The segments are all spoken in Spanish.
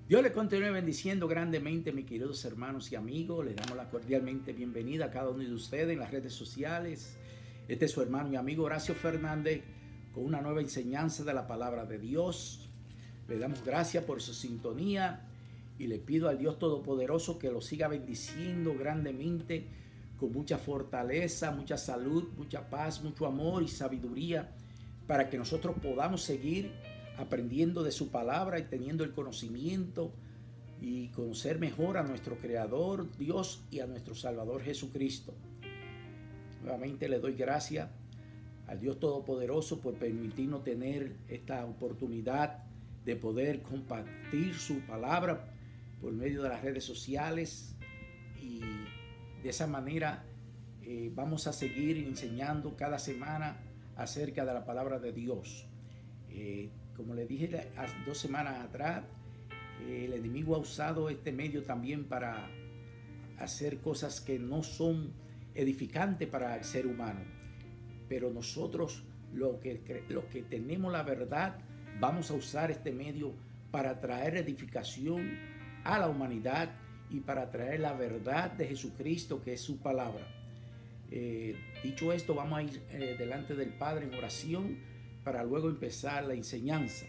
Dios le continúe bendiciendo grandemente, mis queridos hermanos y amigos. Les damos la cordialmente bienvenida a cada uno de ustedes en las redes sociales. Este es su hermano y amigo Horacio Fernández con una nueva enseñanza de la palabra de Dios. Le damos gracias por su sintonía y le pido al Dios Todopoderoso que lo siga bendiciendo grandemente con mucha fortaleza, mucha salud, mucha paz, mucho amor y sabiduría para que nosotros podamos seguir aprendiendo de su palabra y teniendo el conocimiento y conocer mejor a nuestro Creador, Dios, y a nuestro Salvador Jesucristo. Nuevamente le doy gracias al Dios Todopoderoso por permitirnos tener esta oportunidad de poder compartir su palabra por medio de las redes sociales, y de esa manera vamos a seguir enseñando cada semana acerca de la palabra de Dios. Como le dije hace 2 semanas atrás, el enemigo ha usado este medio también para hacer cosas que no son edificantes para el ser humano. Pero nosotros, los que tenemos la verdad, vamos a usar este medio para traer edificación a la humanidad y para traer la verdad de Jesucristo, que es su palabra. Dicho esto, vamos a ir delante del Padre en oración para luego empezar la enseñanza.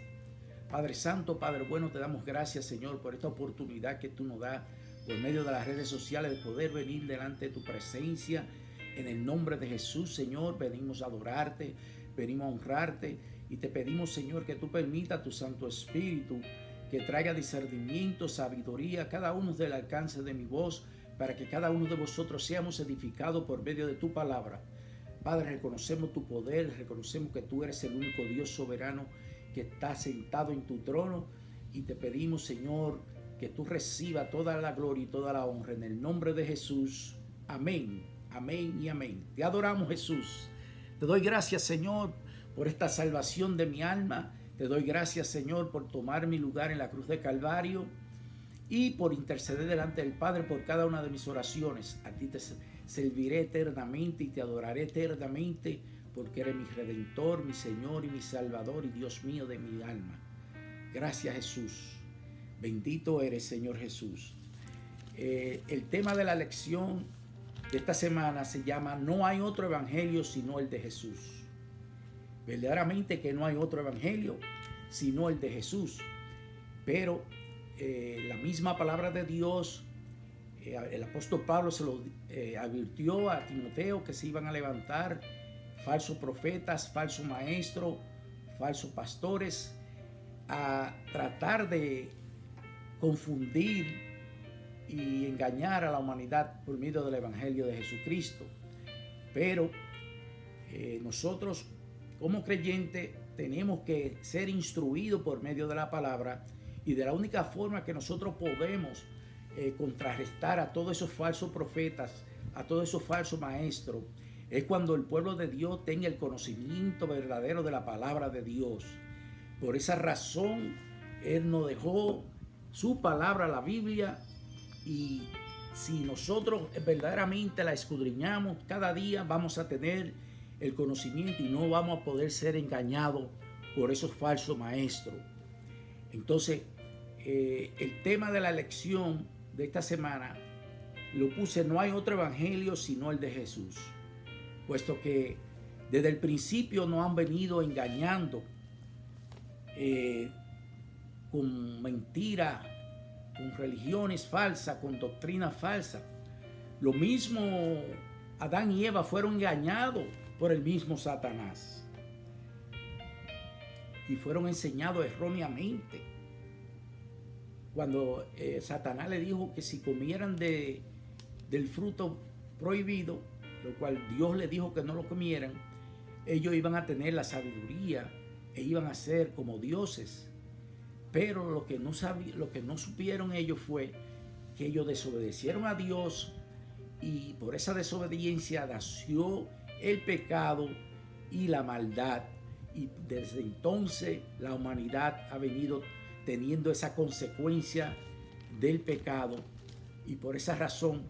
Padre Santo, Padre bueno, te damos gracias, Señor, por esta oportunidad que tú nos das por medio de las redes sociales de poder venir delante de tu presencia. En el nombre de Jesús, Señor, venimos a adorarte, venimos a honrarte y te pedimos, Señor, que tú permitas a tu Santo Espíritu que traiga discernimiento, sabiduría a cada uno del alcance de mi voz, para que cada uno de vosotros seamos edificados por medio de tu palabra. Padre, reconocemos tu poder, reconocemos que tú eres el único Dios soberano que está sentado en tu trono, y te pedimos, Señor, que tú recibas toda la gloria y toda la honra en el nombre de Jesús. Amén, amén y amén. Te adoramos, Jesús. Te doy gracias, Señor, por esta salvación de mi alma. Te doy gracias, Señor, por tomar mi lugar en la cruz de Calvario y por interceder delante del Padre por cada una de mis oraciones. A ti te serviré eternamente y te adoraré eternamente, porque eres mi Redentor, mi Señor y mi Salvador y Dios mío de mi alma. Gracias, Jesús. Bendito eres, Señor Jesús. El tema de la lección de esta semana se llama No hay otro evangelio sino el de Jesús. Verdaderamente que no hay otro evangelio sino el de Jesús. Pero la misma palabra de Dios, el apóstol Pablo se lo advirtió a Timoteo que se iban a levantar falsos profetas, falsos maestros, falsos pastores, a tratar de confundir y engañar a la humanidad por medio del evangelio de Jesucristo. Pero nosotros como creyentes tenemos que ser instruidos por medio de la palabra, y de la única forma que nosotros podemos contrarrestar a todos esos falsos profetas, a todos esos falsos maestros, es cuando el pueblo de Dios tenga el conocimiento verdadero de la palabra de Dios. Por esa razón, Él nos dejó su palabra, la Biblia, y si nosotros verdaderamente la escudriñamos cada día, vamos a tener el conocimiento y no vamos a poder ser engañados por esos falsos maestros. Entonces, el tema de la lección de esta semana lo puse: no hay otro evangelio sino el de Jesús, puesto que desde el principio nos han venido engañando con mentiras, con religiones falsas, con doctrinas falsas. Lo mismo Adán y Eva fueron engañados por el mismo Satanás y fueron enseñados erróneamente. Cuando Satanás le dijo que si comieran del fruto prohibido, lo cual Dios le dijo que no lo comieran, ellos iban a tener la sabiduría e iban a ser como dioses. Pero lo que no supieron ellos fue que ellos desobedecieron a Dios, y por esa desobediencia nació el pecado y la maldad. Y desde entonces la humanidad ha venido teniendo esa consecuencia del pecado, y por esa razón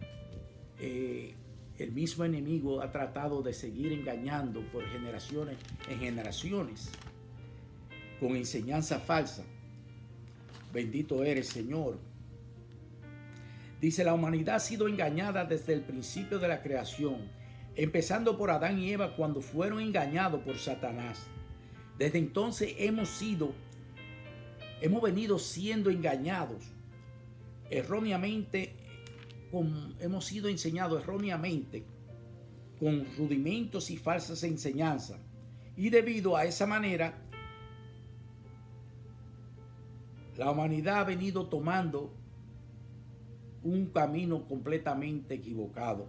el mismo enemigo ha tratado de seguir engañando por generaciones en generaciones con enseñanza falsa. Bendito eres, Señor. Dice, la humanidad ha sido engañada desde el principio de la creación, empezando por Adán y Eva cuando fueron engañados por Satanás. Desde entonces hemos venido siendo engañados erróneamente, hemos sido enseñados erróneamente con rudimentos y falsas enseñanzas. Y debido a esa manera, la humanidad ha venido tomando un camino completamente equivocado.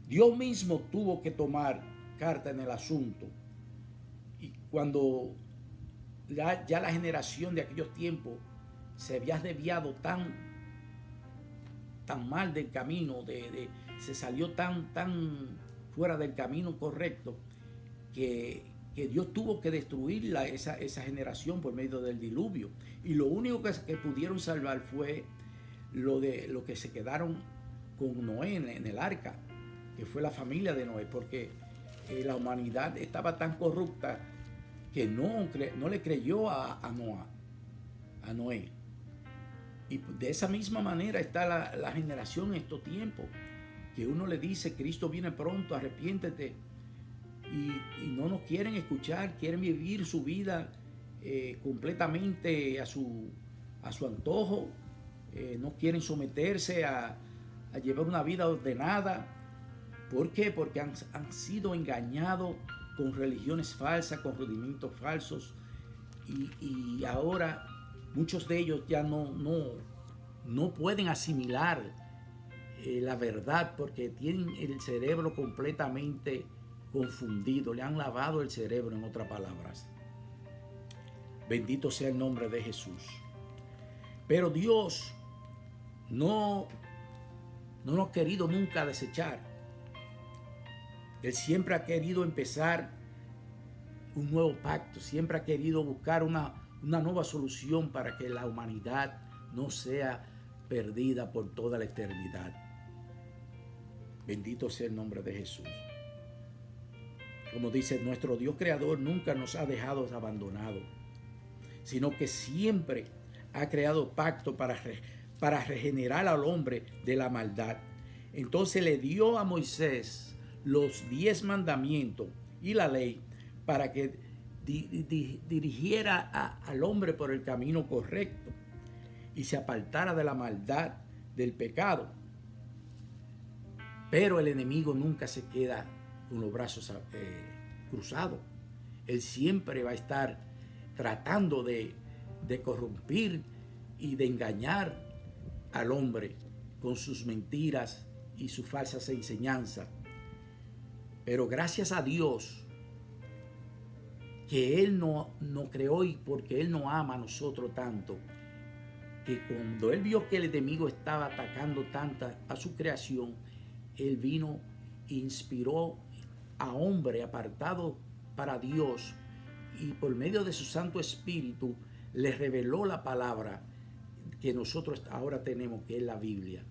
Dios mismo tuvo que tomar carta en el asunto. Y cuando ya la generación de aquellos tiempos se había desviado tan mal del camino, se salió tan fuera del camino correcto, que Dios tuvo que destruir esa generación por medio del diluvio. Y lo único que pudieron salvar fue lo que se quedaron con Noé en el arca, que fue la familia de Noé, porque la humanidad estaba tan corrupta que no le creyó a Noé. Y de esa misma manera está la generación en estos tiempos, que uno le dice, Cristo viene pronto, arrepiéntete, y no nos quieren escuchar, quieren vivir su vida completamente a su antojo, no quieren someterse a llevar una vida ordenada. ¿Por qué? Porque han sido engañados con religiones falsas, con rudimentos falsos, y ahora muchos de ellos ya no pueden asimilar la verdad, porque tienen el cerebro completamente confundido, le han lavado el cerebro, en otras palabras. Bendito sea el nombre de Jesús. Pero Dios no nos ha querido nunca desechar. Él siempre ha querido empezar un nuevo pacto, siempre ha querido buscar una nueva solución para que la humanidad no sea perdida por toda la eternidad. Bendito sea el nombre de Jesús. Como dice, nuestro Dios creador nunca nos ha dejado abandonados, sino que siempre ha creado pacto para regenerar al hombre de la maldad. Entonces le dio a Moisés los 10 mandamientos y la ley para que dirigiera al hombre por el camino correcto y se apartara de la maldad del pecado. Pero el enemigo nunca se queda con los brazos cruzados. Él siempre va a estar tratando de corrompir y de engañar al hombre con sus mentiras y sus falsas enseñanzas. Pero gracias a Dios que Él no creó, y porque Él nos ama a nosotros tanto, que cuando Él vio que el enemigo estaba atacando tanta a su creación, Él vino e inspiró a hombre apartado para Dios, y por medio de su Santo Espíritu le reveló la palabra que nosotros ahora tenemos, que es la Biblia.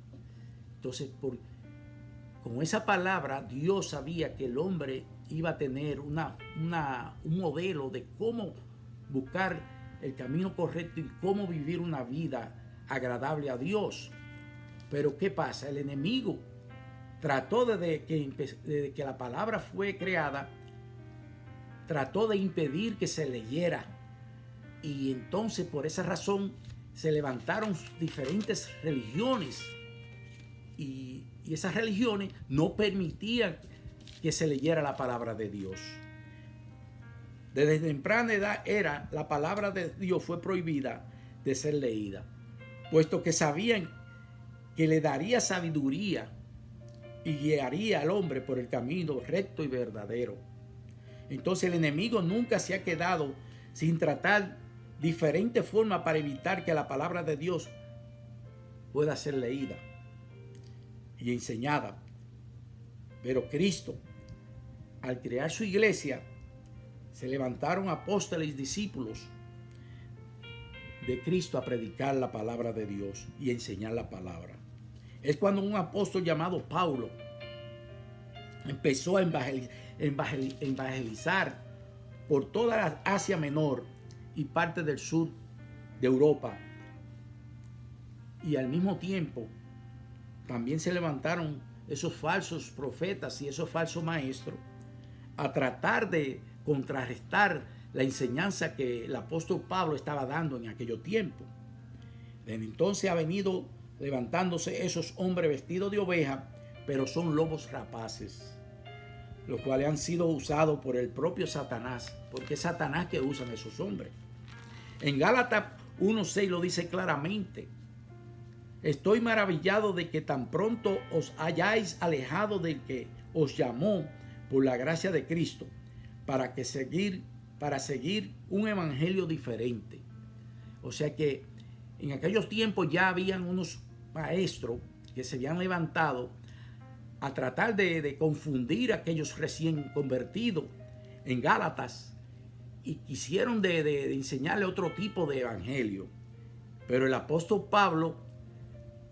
Entonces, con esa palabra, Dios sabía que el hombre iba a tener un modelo de cómo buscar el camino correcto y cómo vivir una vida agradable a Dios. Pero ¿qué pasa? El enemigo trató desde que la palabra fue creada, trató de impedir que se leyera. Y entonces por esa razón se levantaron diferentes religiones, y esas religiones no permitían que se leyera la palabra de Dios. Desde temprana edad la palabra de Dios fue prohibida de ser leída, puesto que sabían que le daría sabiduría y guiaría al hombre por el camino recto y verdadero. Entonces el enemigo nunca se ha quedado sin tratar diferentes formas para evitar que la palabra de Dios pueda ser leída y enseñada. Pero Cristo, al crear su iglesia, se levantaron apóstoles y discípulos de Cristo a predicar la palabra de Dios y enseñar la palabra. Es cuando un apóstol llamado Pablo empezó a evangelizar por toda la Asia Menor y parte del sur de Europa. Y al mismo tiempo también se levantaron esos falsos profetas y esos falsos maestros a tratar de contrarrestar la enseñanza que el apóstol Pablo estaba dando en aquellos tiempos. Desde entonces ha venido levantándose esos hombres vestidos de oveja, pero son lobos rapaces, los cuales han sido usados por el propio Satanás, porque es Satanás que usan esos hombres. En Gálatas 1:6 lo dice claramente: estoy maravillado de que tan pronto os hayáis alejado del que os llamó por la gracia de Cristo, para seguir un evangelio diferente. O sea que en aquellos tiempos ya habían unos maestros que se habían levantado a tratar de confundir a aquellos recién convertidos en Gálatas y quisieron de enseñarle otro tipo de evangelio. Pero el apóstol Pablo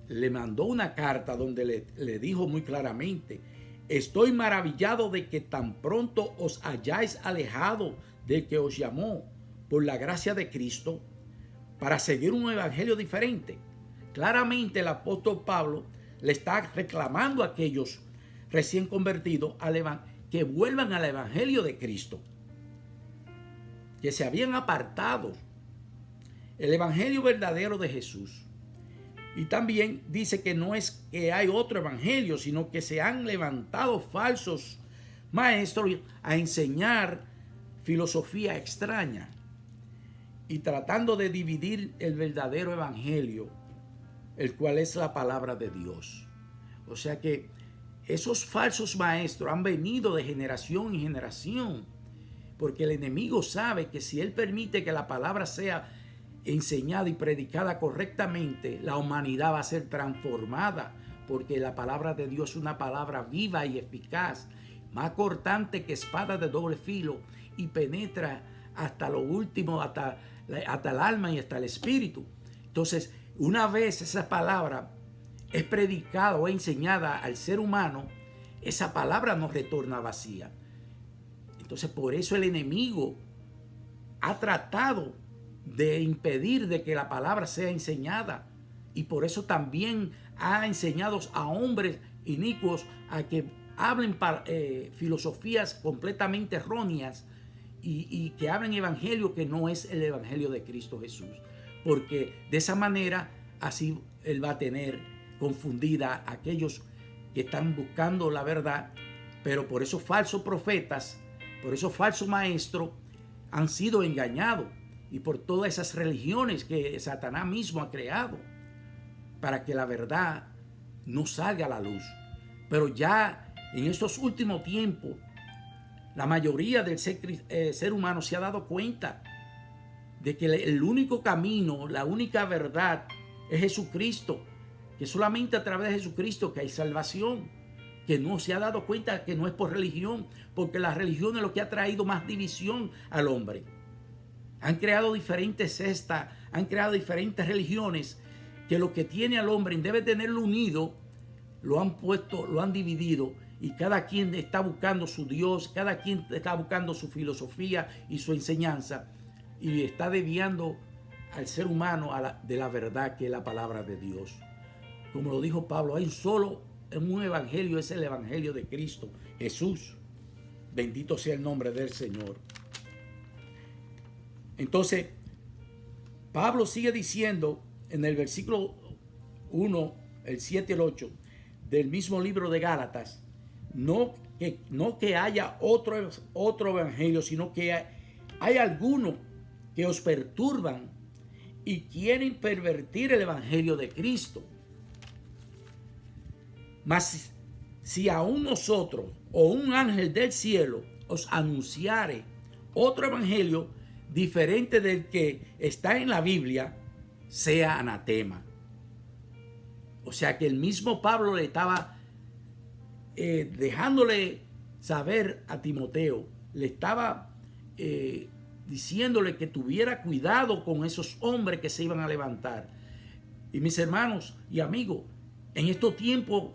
le mandó una carta donde le dijo muy claramente: estoy maravillado de que tan pronto os hayáis alejado del que os llamó por la gracia de Cristo para seguir un evangelio diferente. Claramente el apóstol Pablo le está reclamando a aquellos recién convertidos que vuelvan al evangelio de Cristo, que se habían apartado el evangelio verdadero de Jesús. Y también dice que no es que hay otro evangelio, sino que se han levantado falsos maestros a enseñar filosofía extraña y tratando de dividir el verdadero evangelio, el cual es la palabra de Dios. O sea que esos falsos maestros han venido de generación en generación, porque el enemigo sabe que si él permite que la palabra sea enseñada y predicada correctamente, la humanidad va a ser transformada, porque la palabra de Dios es una palabra viva y eficaz, más cortante que espada de doble filo, y penetra hasta lo último, hasta el alma y hasta el espíritu. Entonces, una vez esa palabra es predicada o enseñada al ser humano, esa palabra no retorna vacía. Entonces, por eso el enemigo ha tratado de impedir de que la palabra sea enseñada, y por eso también ha enseñado a hombres inicuos a que hablen filosofías completamente erróneas y que hablen evangelio que no es el evangelio de Cristo Jesús, porque de esa manera así él va a tener confundida a aquellos que están buscando la verdad, pero por esos falsos profetas, por esos falsos maestros han sido engañados, y por todas esas religiones que Satanás mismo ha creado para que la verdad no salga a la luz. Pero ya en estos últimos tiempos, la mayoría del ser humano se ha dado cuenta de que el único camino, la única verdad es Jesucristo, que solamente a través de Jesucristo que hay salvación, que no se ha dado cuenta que no es por religión, porque la religión es lo que ha traído más división al hombre. Han creado diferentes sectas, han creado diferentes religiones que lo que tiene al hombre en vez de tenerlo unido, lo han puesto, lo han dividido, y cada quien está buscando su Dios, cada quien está buscando su filosofía y su enseñanza, y está desviando al ser humano de la verdad que es la palabra de Dios. Como lo dijo Pablo, hay un evangelio, es el evangelio de Cristo Jesús. Bendito sea el nombre del Señor. Entonces, Pablo sigue diciendo en el versículo 1, el 7 y el 8 del mismo libro de Gálatas, no que haya otro evangelio, sino que hay algunos que os perturban y quieren pervertir el evangelio de Cristo. Mas si aún nosotros o un ángel del cielo os anunciare otro evangelio diferente del que está en la Biblia, sea anatema. O sea que el mismo Pablo le estaba dejándole saber a Timoteo, le estaba diciéndole que tuviera cuidado con esos hombres que se iban a levantar. Y mis hermanos y amigos, en estos tiempos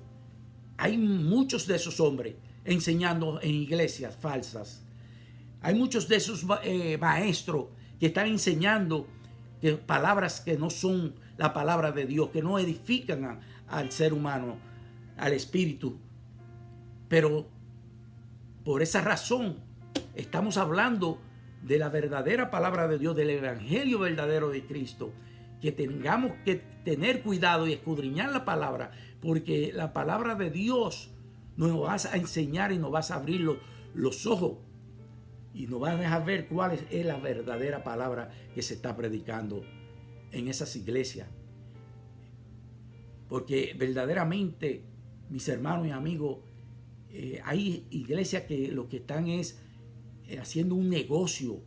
hay muchos de esos hombres enseñando en iglesias falsas. Hay muchos de esos maestros que están enseñando que palabras que no son la palabra de Dios, que no edifican al ser humano, al espíritu. Pero por esa razón estamos hablando de la verdadera palabra de Dios, del evangelio verdadero de Cristo, que tengamos que tener cuidado y escudriñar la palabra, porque la palabra de Dios nos va a enseñar y nos va a abrir los ojos y nos va a dejar ver cuál es la verdadera palabra que se está predicando en esas iglesias. Porque verdaderamente, mis hermanos y amigos, hay iglesias que lo que están es haciendo un negocio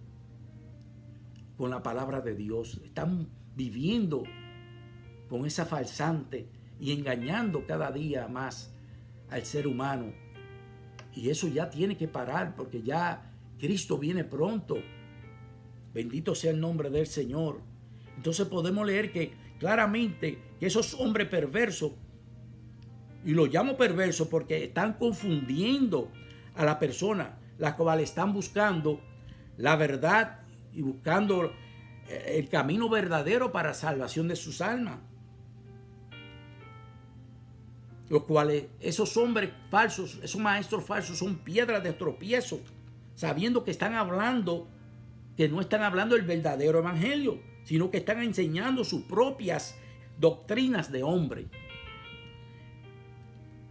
con la palabra de Dios. Están viviendo con esa falsante y engañando cada día más al ser humano. Y eso ya tiene que parar, porque ya Cristo viene pronto. Bendito sea el nombre del Señor. Entonces podemos leer que claramente que esos hombres perversos, y los llamo perversos porque están confundiendo a la persona, las cuales están buscando la verdad y buscando el camino verdadero para salvación de sus almas. Los cuales esos hombres falsos, esos maestros falsos son piedras de tropiezo, sabiendo que están hablando, que no están hablando el verdadero evangelio, sino que están enseñando sus propias doctrinas de hombre.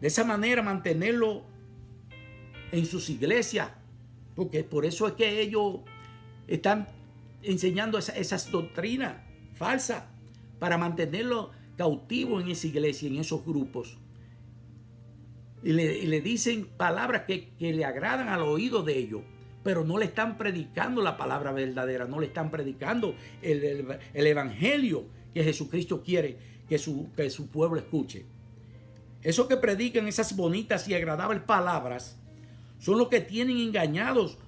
De esa manera mantenerlo en sus iglesias, porque por eso es que ellos están enseñando esas doctrinas falsas, para mantenerlo cautivo en esa iglesia, en esos grupos. Y le dicen palabras que le agradan al oído de ellos, pero no le están predicando la palabra verdadera, no le están predicando el evangelio que Jesucristo quiere que su pueblo escuche. Eso que predican esas bonitas y agradables palabras son los que tienen engañados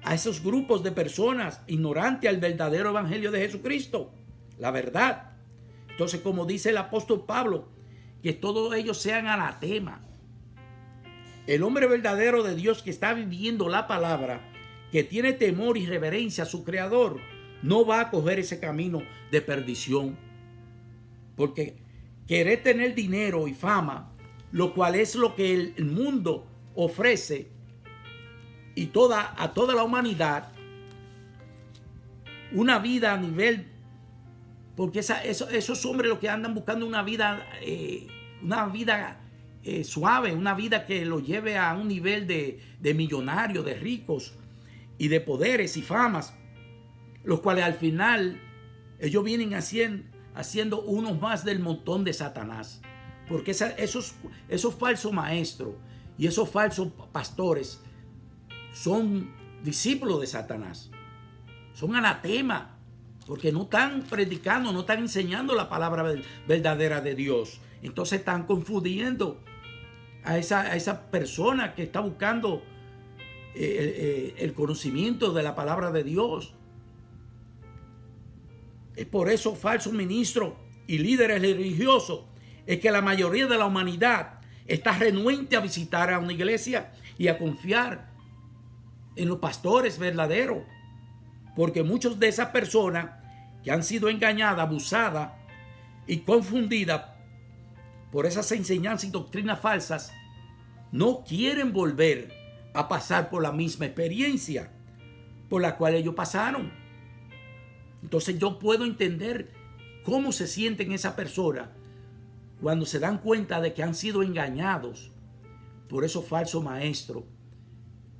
a esos grupos de personas ignorantes al verdadero evangelio de Jesucristo, la verdad. Entonces, como dice el apóstol Pablo, que todos ellos sean anatema. El hombre verdadero de Dios que está viviendo la palabra, que tiene temor y reverencia a su Creador, no va a coger ese camino de perdición. Porque querer tener dinero y fama, lo cual es lo que el mundo ofrece y a toda la humanidad, una vida a nivel, porque esos hombres lo que andan buscando una vida suave, una vida que lo lleve a un nivel de millonarios, de ricos y de poderes y famas, los cuales al final ellos vienen haciendo unos más del montón de Satanás, porque esos falsos maestros y esos falsos pastores son discípulos de Satanás, son anatema, porque no están predicando, no están enseñando la palabra verdadera de Dios. Entonces están confundiendo a esa persona que está buscando el conocimiento de la palabra de Dios. Es por eso, falsos ministros y líderes religiosos, es que la mayoría de la humanidad está renuente a visitar a una iglesia y a confiar en los pastores verdaderos, porque muchos de esas personas que han sido engañadas, abusadas y confundidas por esas enseñanzas y doctrinas falsas, no quieren volver a pasar por la misma experiencia por la cual ellos pasaron. Entonces yo puedo entender cómo se sienten esas personas cuando se dan cuenta de que han sido engañados por esos falsos maestros.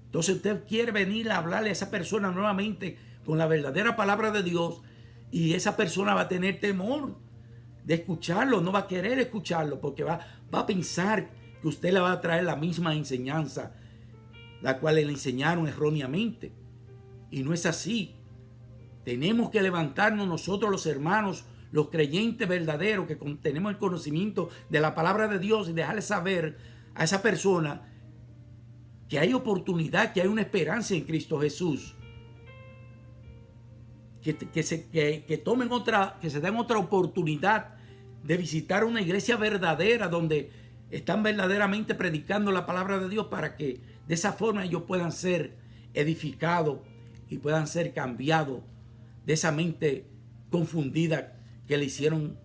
Entonces usted quiere venir a hablarle a esa persona nuevamente con la verdadera palabra de Dios, y esa persona va a tener temor de escucharlo, no va a querer escucharlo, porque va a pensar que usted le va a traer la misma enseñanza, la cual le enseñaron erróneamente. Y no es así. Tenemos que levantarnos nosotros, los hermanos, los creyentes verdaderos, que tenemos el conocimiento de la palabra de Dios, y dejarle saber a esa persona que hay oportunidad, que hay una esperanza en Cristo Jesús. Que se den otra oportunidad de visitar una iglesia verdadera donde están verdaderamente predicando la palabra de Dios, para que de esa forma ellos puedan ser edificados y puedan ser cambiados de esa mente confundida que le hicieron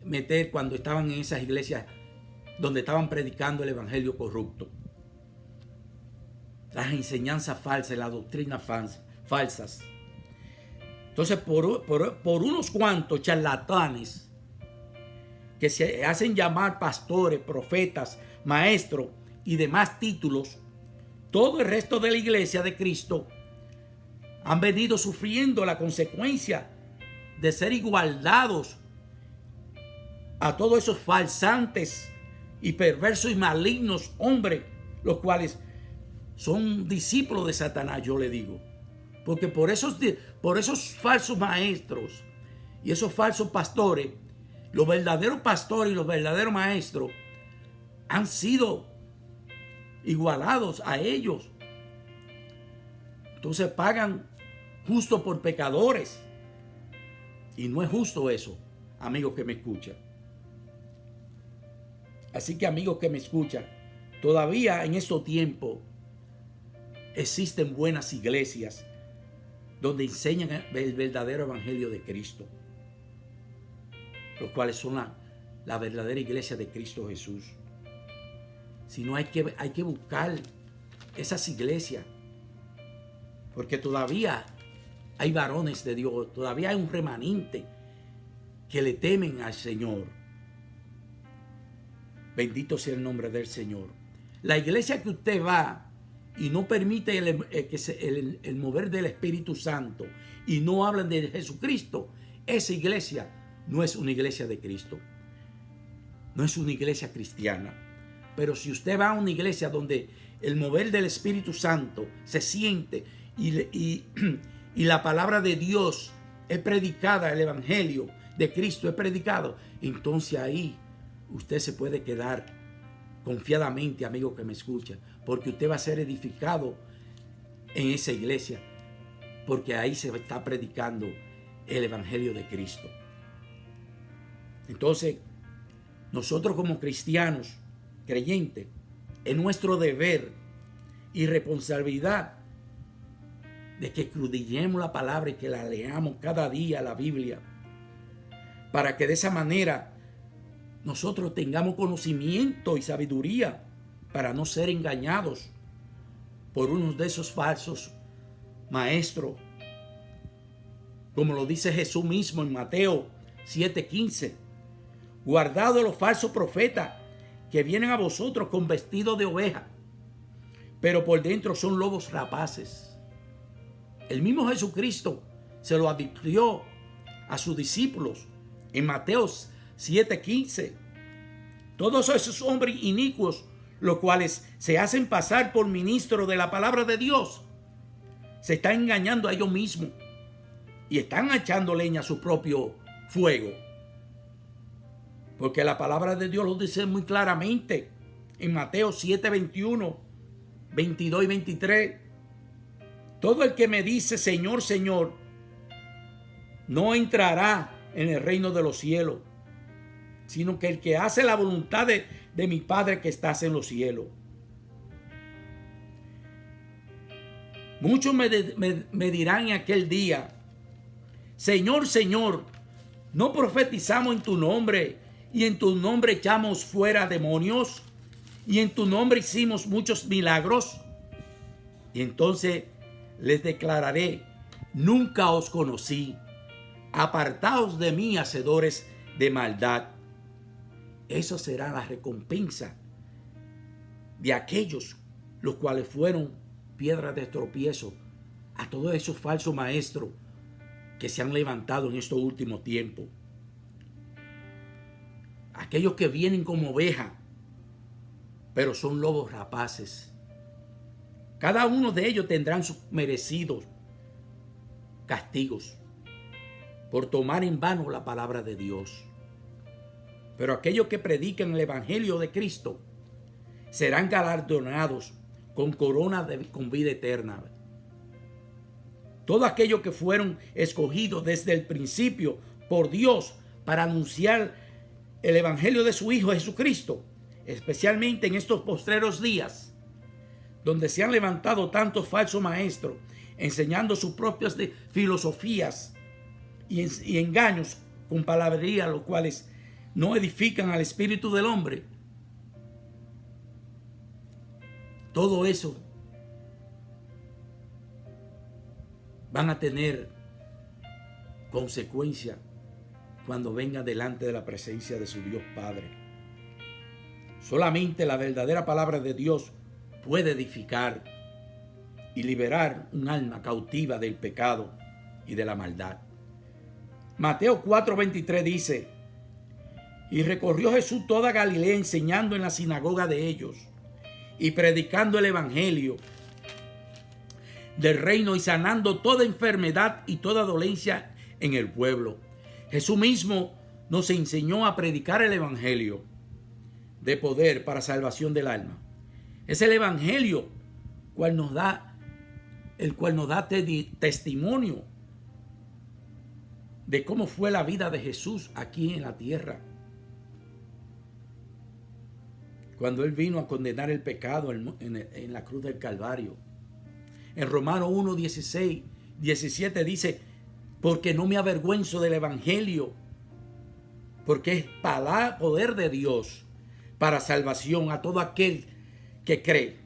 meter cuando estaban en esas iglesias donde estaban predicando el evangelio corrupto. Las enseñanzas falsas, las doctrinas falsas. Entonces, por unos cuantos charlatanes que se hacen llamar pastores, profetas, maestros y demás títulos, todo el resto de la iglesia de Cristo han venido sufriendo la consecuencia de ser igualados a todos esos falsantes y perversos y malignos hombres, los cuales son discípulos de Satanás, yo le digo. Porque por esos falsos maestros y esos falsos pastores, los verdaderos pastores y los verdaderos maestros han sido igualados a ellos. Entonces pagan justo por pecadores. Y no es justo eso, amigos que me escuchan. Así que, amigos que me escuchan, todavía en estos tiempos existen buenas iglesias donde enseñan el verdadero evangelio de Cristo, los cuales son la verdadera iglesia de Cristo Jesús. Si no, hay que buscar esas iglesias, porque todavía hay varones de Dios, todavía hay un remanente que le temen al Señor. Bendito sea el nombre del Señor. La iglesia que usted va y no permite el mover del Espíritu Santo y no hablan de Jesucristo, esa iglesia no es una iglesia de Cristo. No es una iglesia cristiana. Pero si usted va a una iglesia donde el mover del Espíritu Santo se siente y la palabra de Dios es predicada, el evangelio de Cristo es predicado, entonces ahí usted se puede quedar confiadamente, amigo que me escucha, porque usted va a ser edificado en esa iglesia, porque ahí se está predicando el evangelio de Cristo. Entonces, nosotros como cristianos, creyentes, es nuestro deber y responsabilidad de que escudriñemos la palabra y que la leamos cada día, la Biblia, para que de esa manera nosotros tengamos conocimiento y sabiduría para no ser engañados por uno de esos falsos maestros, como lo dice Jesús mismo en Mateo 7:15. Guardad de los falsos profetas que vienen a vosotros con vestido de oveja, pero por dentro son lobos rapaces. El mismo Jesucristo se lo advirtió a sus discípulos en Mateo 7:15. Todos esos hombres inicuos, los cuales se hacen pasar por ministros de la palabra de Dios, se están engañando a ellos mismos y están echando leña a su propio fuego. Porque la palabra de Dios lo dice muy claramente en Mateo 7:21, 22 y 23. Todo el que me dice Señor, Señor, no entrará en el reino de los cielos, sino que el que hace la voluntad de mi Padre que estás en los cielos. Muchos me dirán en aquel día, Señor, Señor, ¿no profetizamos en tu nombre y en tu nombre echamos fuera demonios y en tu nombre hicimos muchos milagros? Y entonces les declararé, nunca os conocí, apartaos de mí, hacedores de maldad. Eso será la recompensa de aquellos los cuales fueron piedras de tropiezo a todos esos falsos maestros que se han levantado en estos últimos tiempos. Aquellos que vienen como ovejas, pero son lobos rapaces. Cada uno de ellos tendrán sus merecidos castigos por tomar en vano la palabra de Dios. Pero aquellos que predican el evangelio de Cristo serán galardonados con corona con vida eterna. Todos aquellos que fueron escogidos desde el principio por Dios para anunciar el evangelio de su Hijo Jesucristo, especialmente en estos postreros días, donde se han levantado tantos falsos maestros enseñando sus propias filosofías y engaños con palabrería, los cuales no edifican al espíritu del hombre, todo eso van a tener consecuencia cuando venga delante de la presencia de su Dios Padre. Solamente la verdadera palabra de Dios puede edificar y liberar un alma cautiva del pecado y de la maldad. Mateo 4:23 dice: y recorrió Jesús toda Galilea, enseñando en la sinagoga de ellos y predicando el evangelio del reino y sanando toda enfermedad y toda dolencia en el pueblo. Jesús mismo nos enseñó a predicar el evangelio de poder para salvación del alma. Es el evangelio el cual nos da testimonio de cómo fue la vida de Jesús aquí en la tierra. Cuando Él vino a condenar el pecado en la cruz del Calvario. En Romanos 1:17 dice: porque no me avergüenzo del evangelio, porque es poder de Dios para salvación a todo aquel que cree,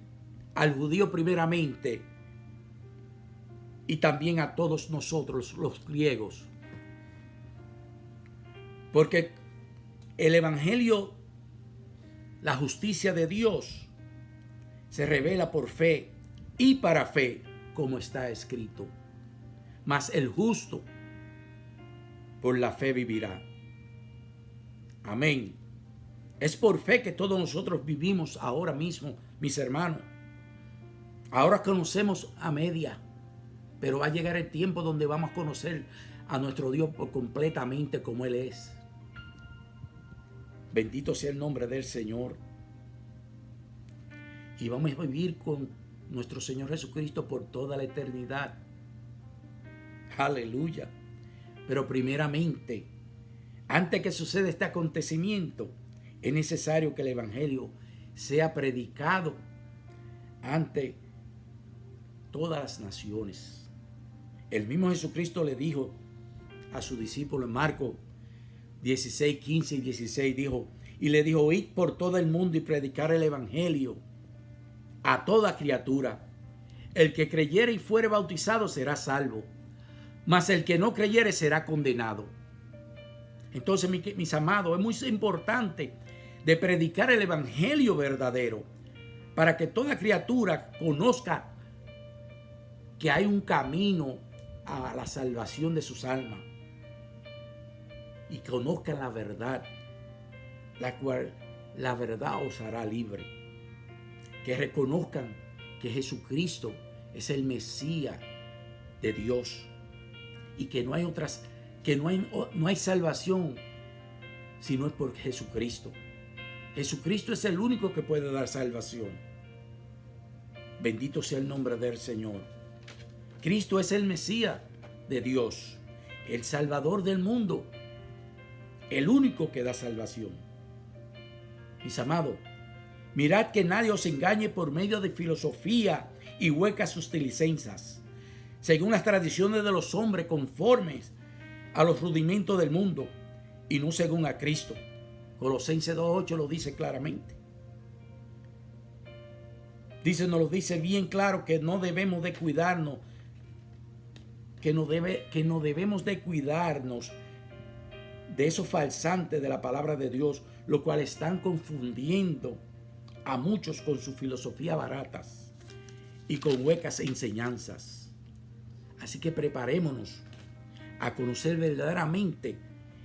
al judío primeramente y también a todos nosotros los griegos. Porque el evangelio, la justicia de Dios, se revela por fe y para fe, como está escrito. Mas el justo por la fe vivirá. Amén. Es por fe que todos nosotros vivimos ahora mismo, mis hermanos. Ahora conocemos a media, pero va a llegar el tiempo donde vamos a conocer a nuestro Dios completamente como Él es. Bendito sea el nombre del Señor. Y vamos a vivir con nuestro Señor Jesucristo por toda la eternidad. Aleluya. Pero primeramente, antes que suceda este acontecimiento, es necesario que el evangelio sea predicado ante todas las naciones. El mismo Jesucristo le dijo a su discípulo en Marcos 16, 15 y 16, le dijo: id por todo el mundo y predicar el evangelio a toda criatura. El que creyere y fuere bautizado será salvo, mas el que no creyere será condenado. Entonces, mis amados, es muy importante de predicar el evangelio verdadero para que toda criatura conozca que hay un camino a la salvación de sus almas y conozcan la verdad, la cual la verdad os hará libre. Que reconozcan que Jesucristo es el Mesías de Dios y que no hay no hay salvación si no es por Jesucristo. Jesucristo es el único que puede dar salvación. Bendito sea el nombre del Señor. Cristo es el Mesías de Dios, el Salvador del mundo, el único que da salvación. Mis amados, mirad que nadie os engañe por medio de filosofía y huecas sutilezas, según las tradiciones de los hombres, conformes a los rudimentos del mundo y no según a Cristo. Colosenses 2:8 lo dice claramente. Nos lo dice bien claro que no debemos de cuidarnos, que no debemos de cuidarnos de esos falsantes de la palabra de Dios, los cuales están confundiendo a muchos con sus filosofías baratas y con huecas enseñanzas. Así que preparémonos a conocer verdaderamente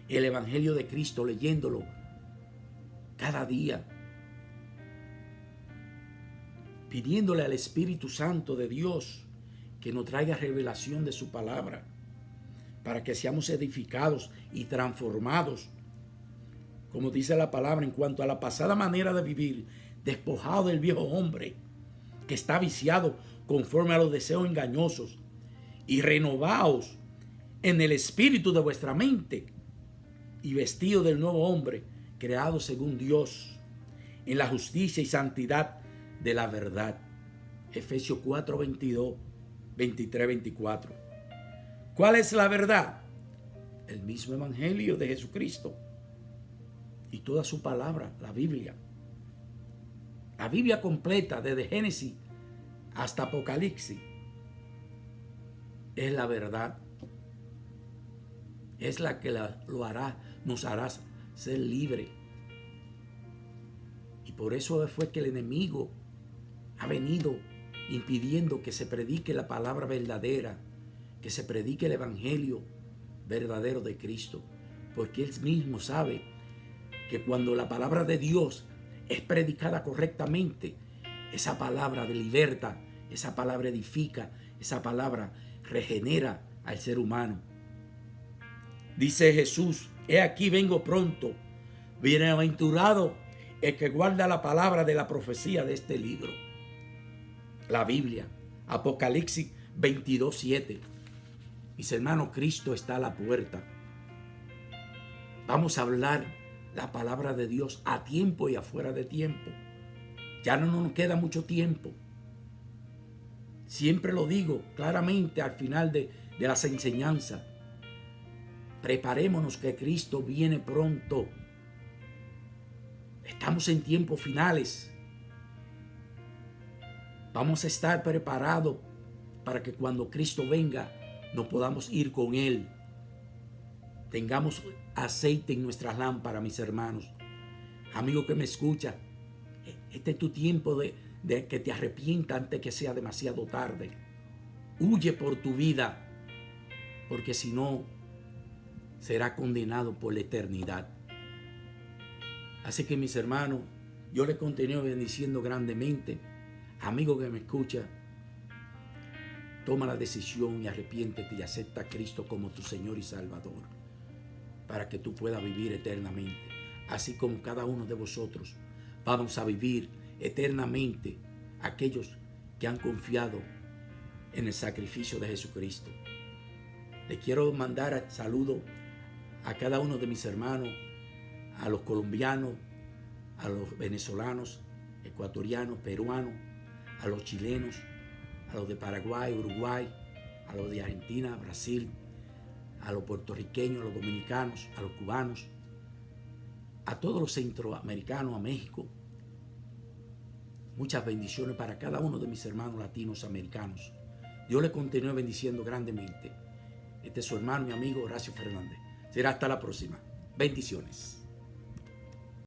el evangelio de Cristo, leyéndolo cada día, pidiéndole al Espíritu Santo de Dios que nos traiga revelación de su palabra, para que seamos edificados y transformados, como dice la palabra, en cuanto a la pasada manera de vivir, despojado del viejo hombre que está viciado conforme a los deseos engañosos, y renovaos en el espíritu de vuestra mente, y vestido del nuevo hombre, creado según Dios, en la justicia y santidad de la verdad. Efesios 4:22, 23, 24. ¿Cuál es la verdad? el mismo evangelio de Jesucristo y toda su palabra, la Biblia. La Biblia completa, desde Génesis hasta Apocalipsis, es la verdad. Es la que nos hará ser libres. Y por eso fue que el enemigo ha venido impidiendo que se predique la palabra verdadera, que se predique el evangelio verdadero de Cristo. Porque él mismo sabe que cuando la palabra de Dios es predicada correctamente, esa palabra liberta, esa palabra edifica, esa palabra regenera al ser humano. Dice Jesús: he aquí vengo pronto, bienaventurado el que guarda la palabra de la profecía de este libro. La Biblia, Apocalipsis 22:7. Mis hermanos, Cristo está a la puerta. Vamos a hablar la palabra de Dios a tiempo y afuera de tiempo. Ya no nos queda mucho tiempo. Siempre lo digo claramente al final de las enseñanzas. Preparémonos que Cristo viene pronto. Estamos en tiempos finales. Vamos a estar preparados para que cuando Cristo venga nos podamos ir con Él. Tengamos aceite en nuestras lámparas, mis hermanos. Amigo que me escucha, este es tu tiempo de que te arrepientas antes que sea demasiado tarde. Huye por tu vida, porque si no, será condenado por la eternidad. Así que, mis hermanos, yo les continúo bendiciendo grandemente. Amigo que me escucha, toma la decisión y arrepiéntete y acepta a Cristo como tu Señor y Salvador, para que tú puedas vivir eternamente. Así como cada uno de vosotros vamos a vivir eternamente, aquellos que han confiado en el sacrificio de Jesucristo. Le quiero mandar saludos a cada uno de mis hermanos, a los colombianos, a los venezolanos, ecuatorianos, peruanos, a los chilenos, a los de Paraguay, Uruguay, a los de Argentina, Brasil, a los puertorriqueños, a los dominicanos, a los cubanos, a todos los centroamericanos, a México. Muchas bendiciones para cada uno de mis hermanos latinos americanos. Dios les continúe bendiciendo grandemente. Este es su hermano y amigo Horacio Fernández. Será hasta la próxima. Bendiciones.